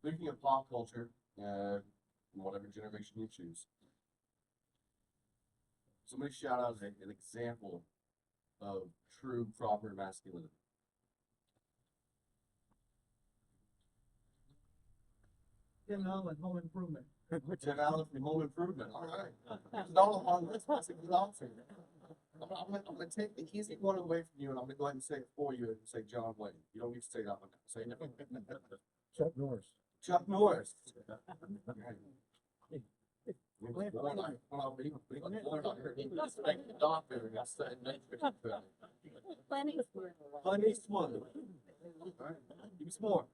Speaking of pop culture, whatever generation you choose, somebody shout out an example of true proper masculinity. Tim Allen, Home Improvement. Tim Allen from Home Improvement. All right. It's all on this. That's a good answer. I'm gonna take the easy one away from you, and I'm gonna go ahead and say it for you and say John Wayne. You don't need to say that one. Say it. Chuck Norris. Chuck Norris. Clint Eastwood. Give me some more.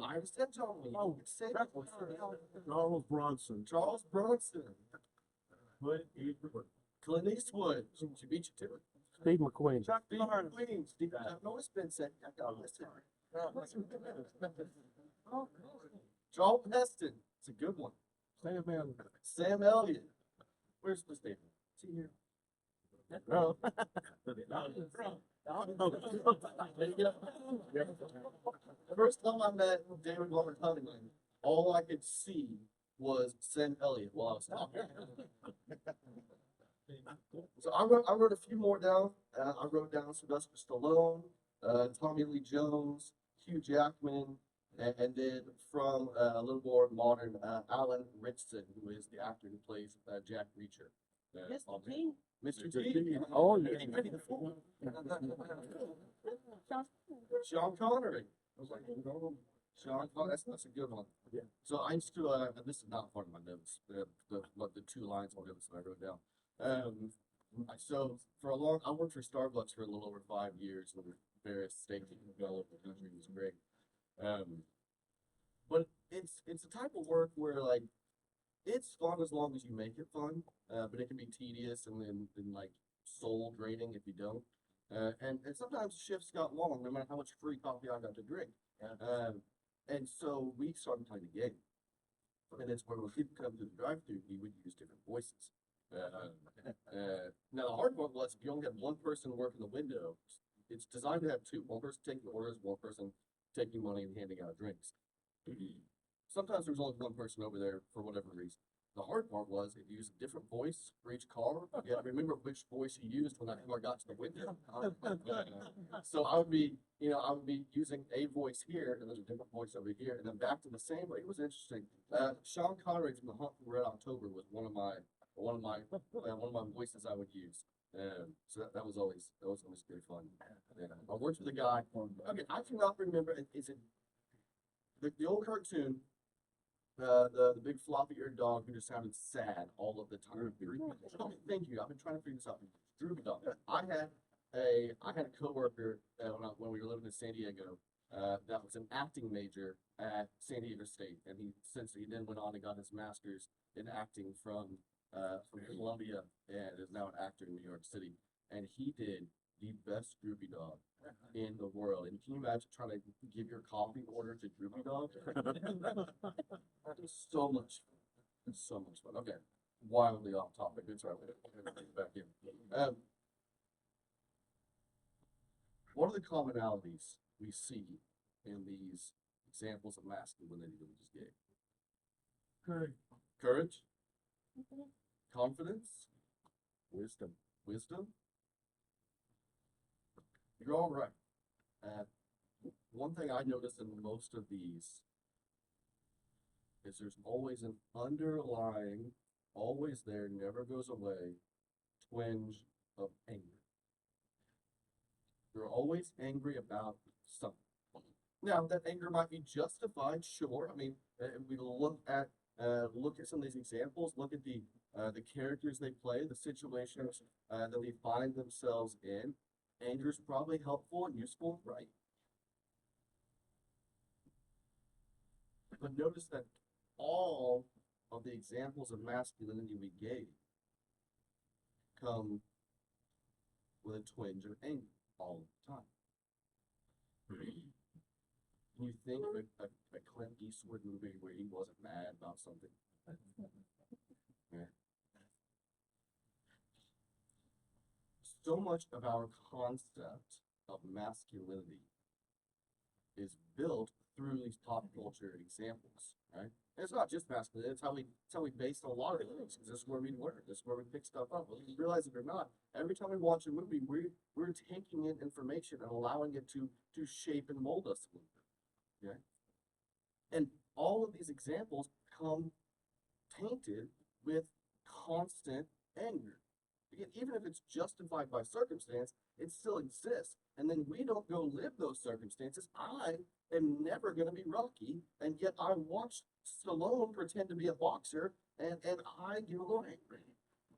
I said John Wayne. Oh, say that one. Charles Bronson. Charles Bronson. Clint Eastwood. Clint Eastwood. She beat you to it. Steve McQueen. Chuck Norris. Steve. I've always been said. I got listen. Charles Heston. It's a good one. Sam Allen. Sam Elliott. Where's the statement? Is he here? No. There you go. The first time I met David Glover Cunningham, all I could see was Sam Elliott while I was talking. So I wrote a few more down. I wrote down Sylvester Stallone, Tommy Lee Jones, Hugh Jackman, and then from a little more modern, Alan Ritchson, who is the actor who plays Jack Reacher. Mr. T. Mr. T. Oh, yeah. Sean Connery. Sean Connery, that's a good one. Yeah. So I used to, and this is not part of my notes, the two lines on notes that I wrote down. So I worked for Starbucks for a little over 5 years in various states all over the country. It was great. But it's the type of work where like it's fun as long as you make it fun, but it can be tedious and then like soul draining if you don't. And sometimes shifts got long, no matter how much free coffee I got to drink. And so we started playing a game. And it's where when people come to the drive-thru, we would use different voices. Now the hard part was if you only had one person working the window, it's designed to have two. One person taking orders, one person taking money and handing out drinks. Sometimes there's only one person over there for whatever reason. The hard part was if you use a different voice for each car, you had to remember which voice you used when that car got to the window. So I would be using a voice here and there's a different voice over here and then back to the same. But it was interesting. Sean Connery from The Hunt for Red October was one of my voices I would use. So that was always pretty fun. I worked with a guy. Okay, I cannot remember. Is it the old cartoon? The big floppy-eared dog who just sounded sad all of the time. Thank you. I've been trying to figure this out. Droopy dog. I had a coworker when we were living in San Diego. That was an acting major at San Diego State, and he then went on and got his master's in acting from Columbia, and is now an actor in New York City. And he did the best Droopy dog in the world. And can you imagine trying to give your coffee order to Droopy dog? It's so much fun. It's so much fun. Okay, wildly off topic. It's right. Back in. What are the commonalities we see in these examples of masculinity that we just gave? Courage. Confidence. Wisdom. You're all right. One thing I notice in most of these is there's always an underlying, always there, never goes away, twinge of anger. You're always angry about something. Now, that anger might be justified, sure. I mean, we look at some of these examples, look at the characters they play, the situations that they find themselves in. Anger is probably helpful and useful, right? But notice that all of the examples of masculinity we gave come with a twinge of anger all the time. Can you think of a Clint Eastwood movie where he wasn't mad about something? Yeah. So much of our concept of masculinity is built through these pop culture examples, right? And it's not just masculine, it's how we base a lot of things. This is where we learn, this is where we pick stuff up. Whether we realize it or not, every time we watch a movie, we're taking in information and allowing it to shape and mold us a little bit. Okay? And all of these examples come tainted with constant anger. Again, even if it's justified by circumstance, it still exists. And then we don't go live those circumstances. I am never going to be Rocky, and yet I watch Stallone pretend to be a boxer, and I get a little angry.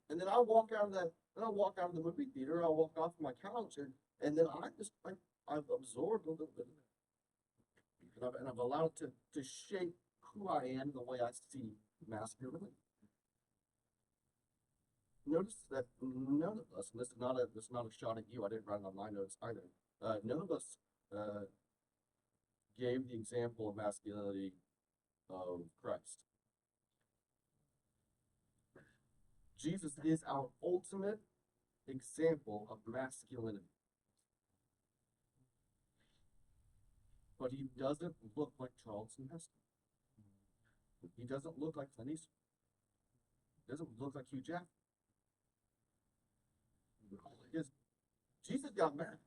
And then I walk out of the movie theater, I'll walk off my couch, and then I've absorbed a little bit of it. And I've allowed it to shape who I am, the way I see masculinity. Notice that none of us, and this is not a shot at you, I didn't write it on my notes either. None of us gave the example of masculinity of Christ. Jesus is our ultimate example of masculinity. But he doesn't look like Charlton Heston. He doesn't look like Clint Eastwood. He doesn't look like Hugh Jackman. Because Jesus got mad.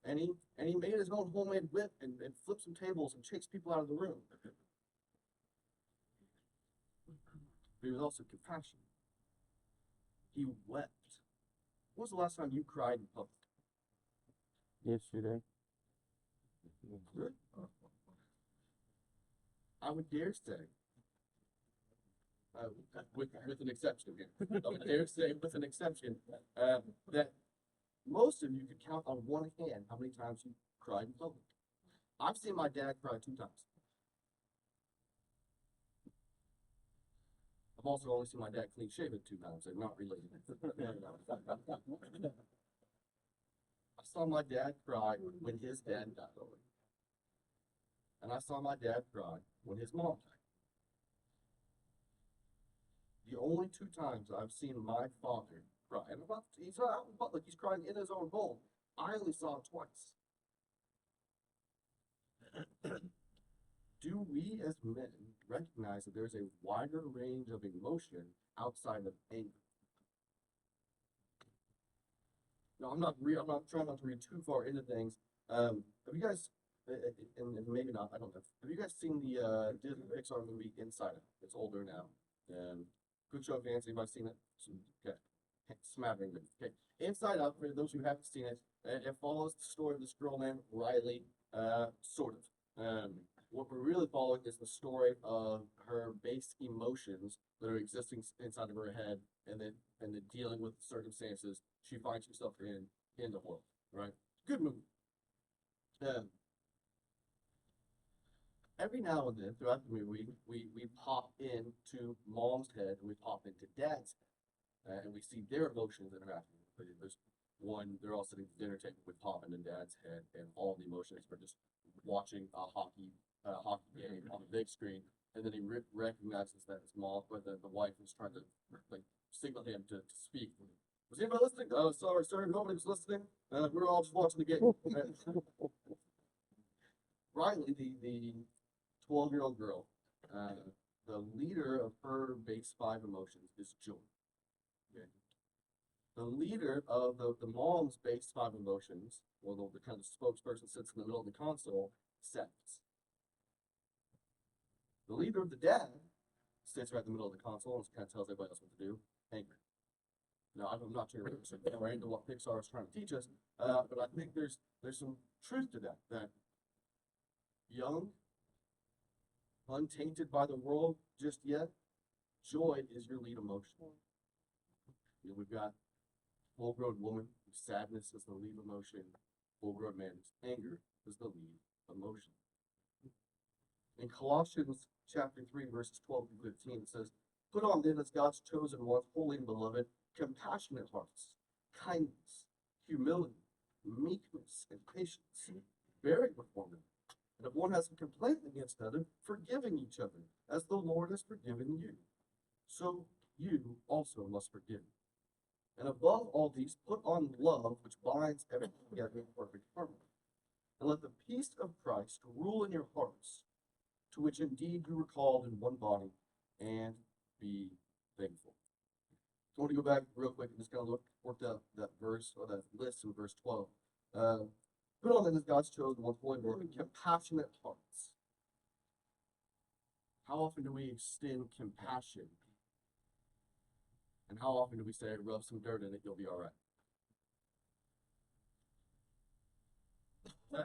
And he made his own homemade whip and flipped some tables and chased people out of the room. But he was also compassionate. He wept. When was the last time you cried in public? Yesterday. Good. I would dare say, with an exception again, I would dare say with an exception, that most of you could count on one hand how many times you cried in public. I've seen my dad cry 2 times. I've also only seen my dad clean shaven 2 times. They're not related. I saw my dad cry when his dad died. And I saw my dad cry when his mom died. The only 2 times I've seen my father cry, and he's out in public, he's crying in his own home. I only saw him twice. Do we as men recognize that there's a wider range of emotion outside of anger? No, I'm not trying not to read too far into things. Have you guys, and maybe not, I don't know. Have you guys seen the Disney Pixar movie Inside Out? It's older now. Good show of hands. Anybody seen it? Okay. Smattering of it. Okay. Inside Out, for those who haven't seen it, it follows the story of this girl named Riley, sort of. What we're really following is the story of her base emotions that are existing inside of her head, and then dealing with the circumstances she finds herself in the world. Right? Good movie. Every now and then throughout the movie, we pop into mom's head and we pop into dad's head, and we see their emotions interacting. There's one, they're all sitting at the dinner table, we pop into dad's head, and all the emotions are just watching a hockey game on the big screen, and then he recognizes that his mom, or the wife, is trying to like signal him to speak. Was anybody listening? Oh, sorry, nobody was listening. We were all just watching the game. Riley, the 12-year-old girl, the leader of her base 5 emotions is joy. Okay. The leader of the mom's base 5 emotions, or the kind of spokesperson sits in the middle of the console, sadness. The leader of the dad sits right in the middle of the console and kind of tells everybody else what to do, anger. Now, I'm not sure right into what Pixar is trying to teach us, but I think there's some truth to that young, untainted by the world just yet, joy is your lead emotion. You know, we've got full-grown woman, sadness is the lead emotion. Full-grown man, anger is the lead emotion. In Colossians chapter 3, verses 12 through 15, it says, "Put on then as God's chosen ones, holy and beloved, compassionate hearts, kindness, humility, meekness, and patience, bearing with one another. And if one has a complaint against another, forgiving each other, as the Lord has forgiven you. So you also must forgive. And above all these, put on love, which binds everything together in perfect harmony. and let the peace of Christ rule in your hearts, to which indeed you were called in one body, and be thankful. So I want to go back real quick and just kind of work that verse or that list in verse 12. Put on then as God's chosen ones, holy and compassionate hearts. How often do we extend compassion? And how often do we say, rub some dirt in it, you'll be all right? I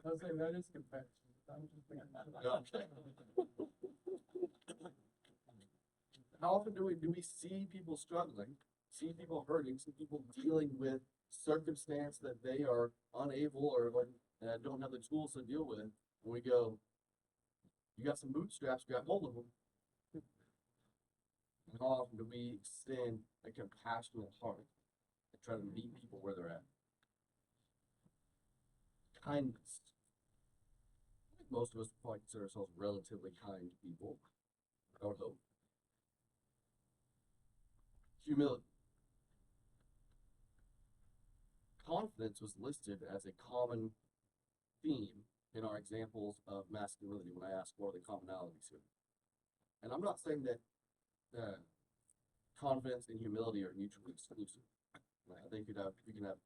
was saying that is compassion. I'm just thinking. How often do we see people struggling, see people hurting, see people dealing with circumstance that they are unable or don't have the tools to deal with, and we go, you got some bootstraps, grab hold of them. And how often do we extend a compassionate heart and try to meet people where they're at? Kindness. I think most of us probably consider ourselves relatively kind people. I would hope. Humility. Confidence was listed as a common theme in our examples of masculinity when I asked what are the commonalities here. And I'm not saying that confidence and humility are mutually exclusive. I think you can have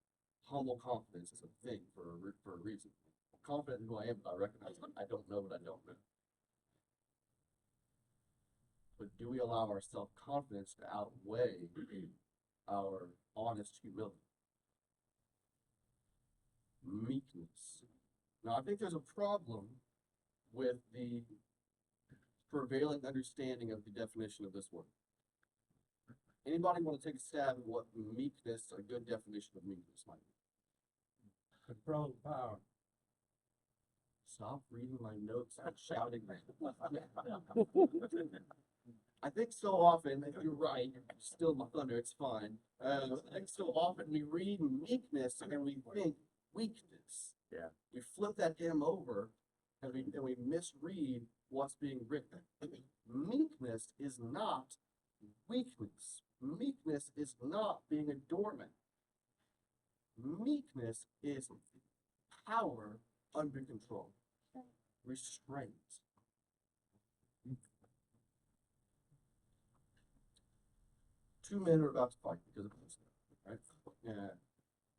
humble confidence as a thing for a reason. I'm confident in who I am, but I recognize I don't know what I don't know. But do we allow our self-confidence to outweigh our honest humility? Meekness. Now, I think there's a problem with the prevailing understanding of the definition of this word. Anybody want to take a stab at what meekness, a good definition of meekness might be? Control power. Stop reading my notes and shouting. I think so often, if you're right, still my thunder, it's fine. I think so often we read meekness and we think weakness. Yeah. We flip that M over and we misread what's being written. Meekness is not weakness. Meekness is not being a doormat. Meekness is power under control, restraint. Two men are about to fight because of this, right? And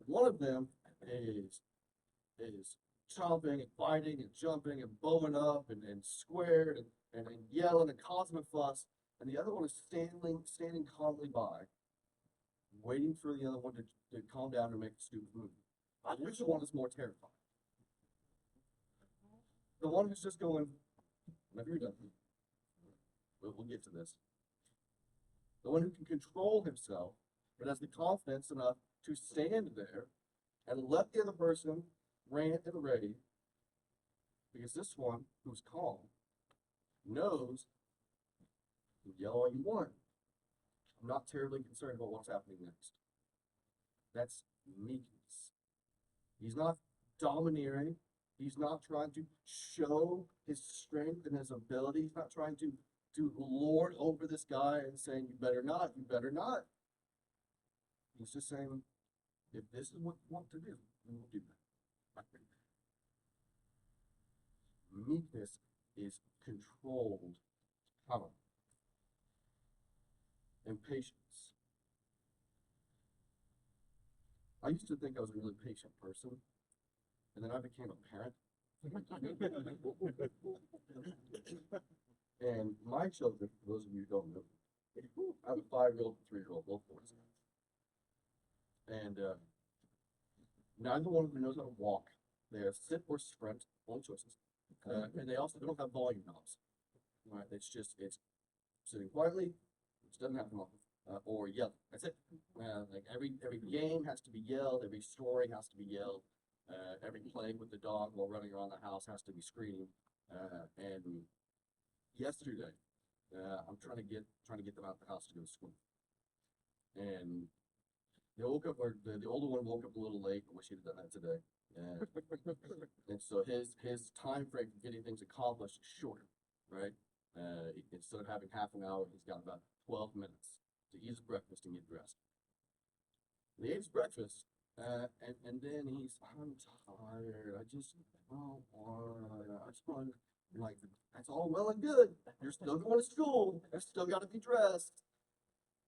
one of them is chomping and fighting and jumping and bowing up and squared and yelling and causing a fuss, and the other one is standing calmly by, waiting for the other one to calm down and make a stupid move. Which one is more terrifying? The one who's just going, whenever you're done, we'll get to this. The one who can control himself, but has the confidence enough to stand there and let the other person rant and rave, because this one, who's calm, knows you yell all you want. I'm not terribly concerned about what's happening next. That's meekness. He's not domineering. He's not trying to show his strength and his ability. He's not trying to lord over this guy and saying, you better not, you better not. He's just saying, if this is what you want to do, then we'll do that. Meekness is controlled power and patience. I used to think I was a really patient person, and then I became a parent. And my children, for those of you who don't know, I have a 5-year-old and 3-year-old, both boys. And neither one of them knows how to walk. They have sit or sprint, only choices. And they also don't have volume knobs. Right? It's sitting quietly, which doesn't happen often, or yelling. That's it. Like every game has to be yelled, every story has to be yelled, every play with the dog while running around the house has to be screamed. And yesterday, I'm trying to get them out of the house to go to school, and they woke up, or the older one woke up a little late. I wish he'd have done that today. And so his time frame for getting things accomplished is shorter, right? Instead of having half an hour, he's got about 12 minutes to eat his breakfast and get dressed. When he ate his breakfast, And then I'm tired. I just don't want. I just want. Like, that's all well and good. You're still going to school. You still got to be dressed.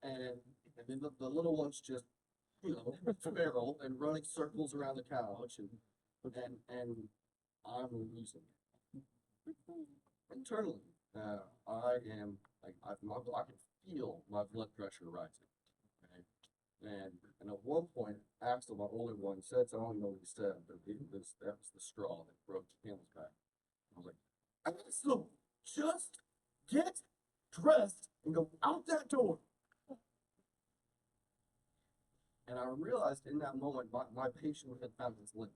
And then the little one's just, feral and running circles around the couch, and I'm losing internally. I am like I can feel my blood pressure rising. Okay? And at one point, Axel, my older one, said, so I don't even know what he said, but that was the straw that broke the camel's back. I was like, Axel, just get dressed and go out that door. And I realized in that moment, my patience had found its limit.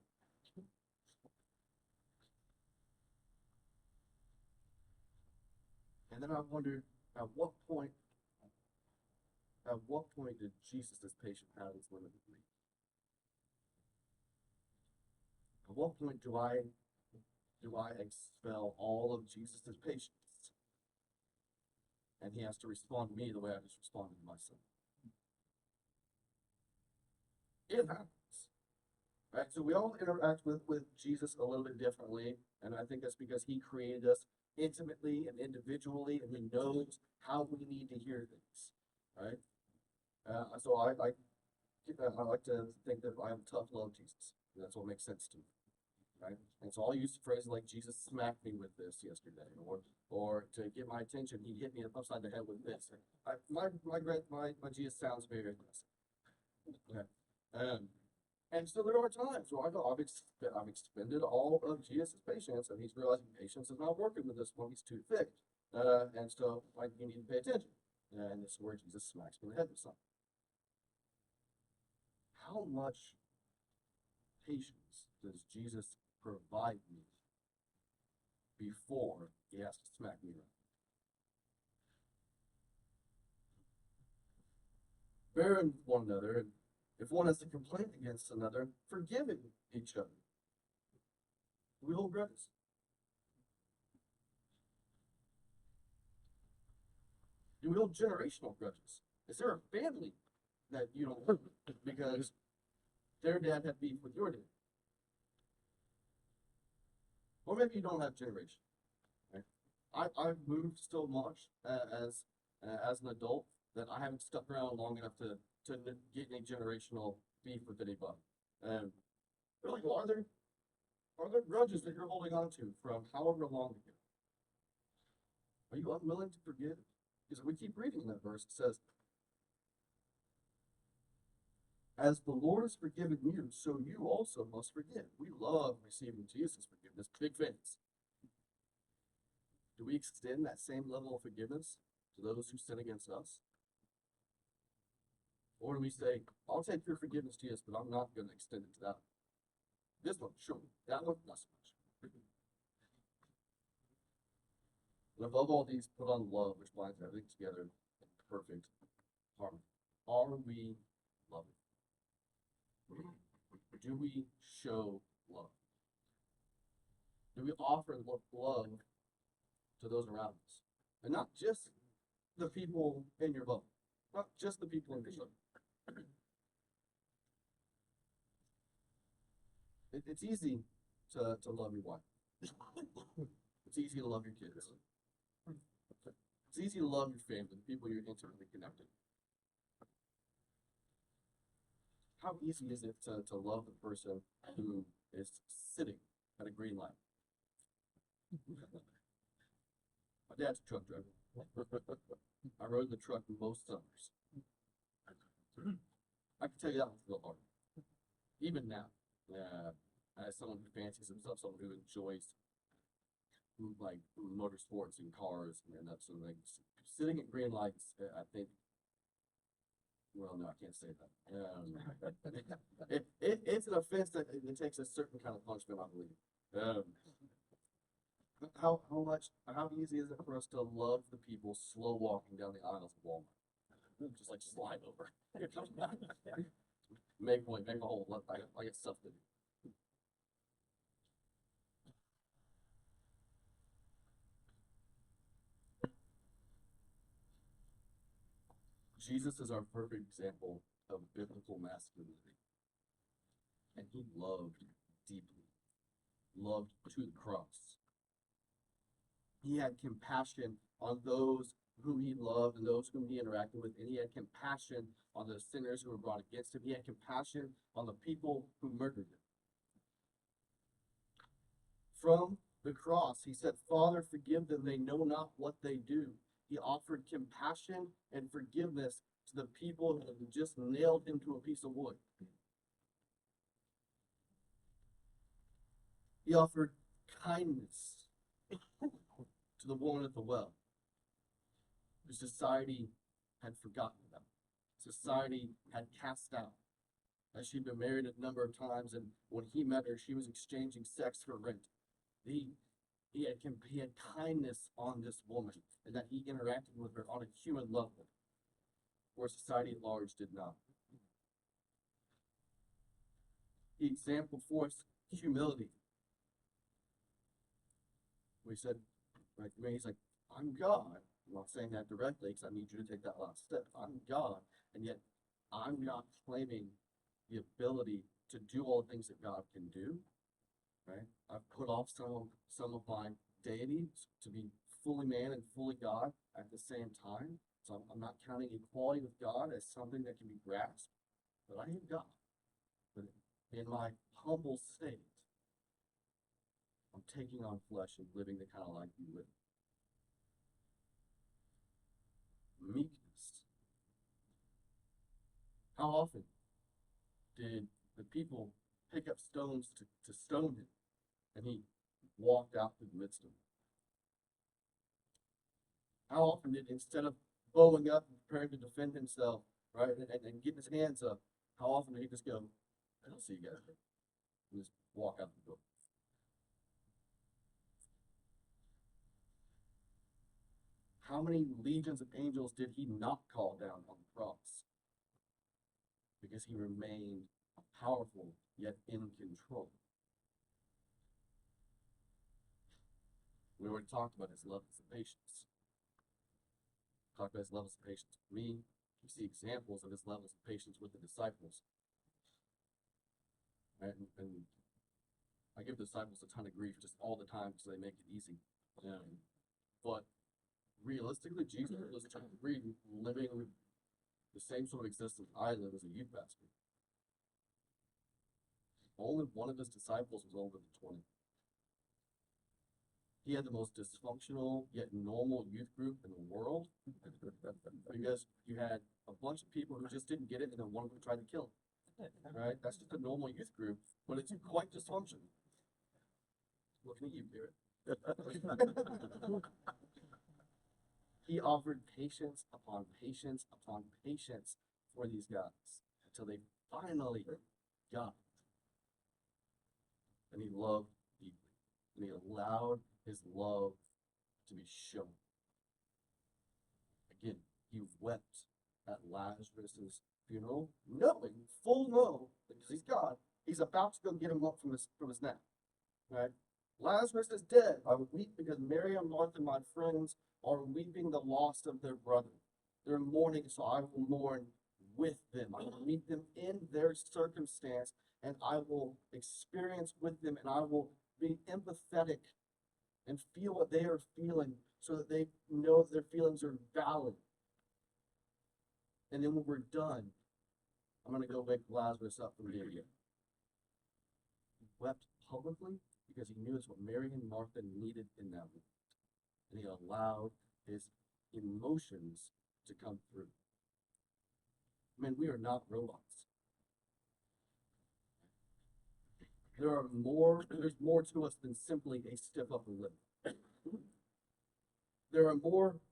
And then I wondered, at what point, did Jesus' patience have its limit with me? At what point do I expel all of Jesus' patience? And he has to respond to me the way I just responded to my son. It happens. Right? So we all interact with Jesus a little bit differently, and I think that's because he created us intimately and individually, and he knows how we need to hear things. Right? So I like to think that I have tough love Jesus. And that's what makes sense to me. Right? And so I'll use phrases like Jesus smacked me with this yesterday, or to get my attention, he hit me upside the head with this. My Jesus sounds very aggressive. Okay. And so there are times where I go, I've expended all of Jesus' patience, and he's realizing patience is not working with this one, he's too thick. And so like you need to pay attention. And this is where Jesus smacks me in the head with something. How much patience does Jesus provide me before he has to smack me around? Bearing with one another, and if one has a complaint against another, forgiving each other. Do we hold grudges? Do we hold generational grudges? Is there a family that you don't hold because their dad had beef with your dad? Or maybe you don't have generation. Right? I've moved so much as an adult that I haven't stuck around long enough to get any generational beef with anybody. And really, are there grudges that you're holding on to from however long ago? Are you unwilling to forgive? Because we keep reading that verse, it says, as the Lord has forgiven you, so you also must forgive. We love receiving Jesus' forgiveness. Big fans. Do we extend that same level of forgiveness to those who sin against us? Or do we say, I'll take your forgiveness, Jesus, but I'm not going to extend it to that one. This one, sure. That one, not so much. And above all these, put on love, which binds everything together in perfect harmony. Are we loving? Do we show love? Do we offer love to those around us? And not just the people in your bubble, not just the people in your circle. It's easy to love your wife. It's easy to love your kids. It's easy to love your family, the people you're intimately connected. How easy is it to love the person who is sitting at a green light? My dad's a truck driver. I rode the truck most summers. I can tell you that one's real hard. Even now, as someone who fancies himself, someone who enjoys like motorsports and cars and that sort of thing, sitting at green lights, I think. Well, no, I can't say that. It's an offense that it takes a certain kind of punishment, I believe. How easy is it for us to love the people slow walking down the aisles of Walmart? Just like slide over. Make a hole. I get stuff to do. Jesus is our perfect example of biblical masculinity. and he loved deeply, loved to the cross. He had compassion on those whom he loved and those whom he interacted with, and he had compassion on the sinners who were brought against him. He had compassion on the people who murdered him. From the cross, he said, Father, forgive them, they know not what they do. He offered compassion and forgiveness to the people who had just nailed him to a piece of wood. He offered kindness to the woman at the well, who society had forgotten about. Society had cast out. As she'd been married a number of times, and when he met her, she was exchanging sex for rent. He had kindness on this woman, and that he interacted with her on a human level, where society at large did not. He exampled for us humility. We said, right, he's like, I'm God. I'm not saying that directly because I need you to take that last step. I'm God, and yet I'm not claiming the ability to do all the things that God can do. Right? I've put off some of my deity to be fully man and fully God at the same time. So I'm not counting equality with God as something that can be grasped, but I am God. But in my humble state, I'm taking on flesh and living the kind of life you live. Meekness. How often did the people pick up stones to stone him, and he walked out through the midst of them? How often did, instead of bowing up and preparing to defend himself, right, and getting his hands up, how often did he just go, I don't see you guys, and just walk out the door? How many legions of angels did he not call down on the cross? Because he remained powerful, yet in control. We already talked about his levels of patience. Talked about his levels of patience with me. You see examples of his levels of patience with the disciples. Right? And I give the disciples a ton of grief just all the time because they make it easy. But realistically, Jesus was living the same sort of existence I live as a youth pastor. Only one of his disciples was older than 20. He had the most dysfunctional yet normal youth group in the world because you had a bunch of people who just didn't get it, and then one of them tried to kill him. Right? That's just a normal youth group, but it's quite dysfunctional. Looking at you, Garrett. He offered patience upon patience upon patience for these guys until they finally got it. And he loved deeply. And he allowed his love to be shown. Again, he wept at Lazarus' funeral, knowing, full know, because he's God, he's about to go get him up from his nap. Right? Lazarus is dead. I weep because Mary and Martha, my friends, are weeping the loss of their brother. They're mourning, so I will mourn with them. I will meet them in their circumstance, and I will experience with them, and I will be empathetic and feel what they are feeling so that they know that their feelings are valid. And then when we're done, I'm going to go wake Lazarus up from the dead. He wept publicly because he knew it's what Mary and Martha needed in that moment. And he allowed his emotions to come through. Man, we are not robots. There's more to us than simply a stiff upper lip. The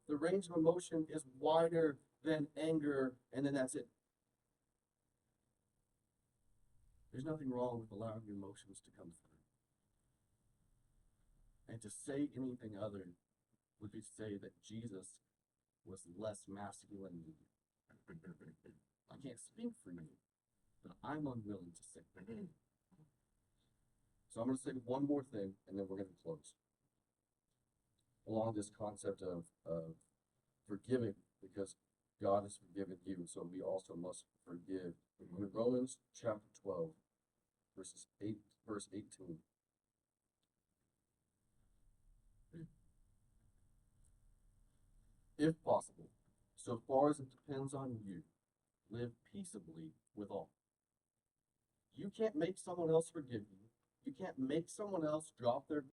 range of emotion is wider than anger, and then that's it. There's nothing wrong with allowing your emotions to come through. And to say anything other would be to say that Jesus was less masculine than you. I can't speak for you, but I'm unwilling to say. So I'm going to say one more thing, and then we're going to close. Along this concept of forgiving, because God has forgiven you, so we also must forgive. In Romans chapter 12, verse 18. If possible, so far as it depends on you, live peaceably with all. You can't make someone else forgive you. You can't make someone else drop their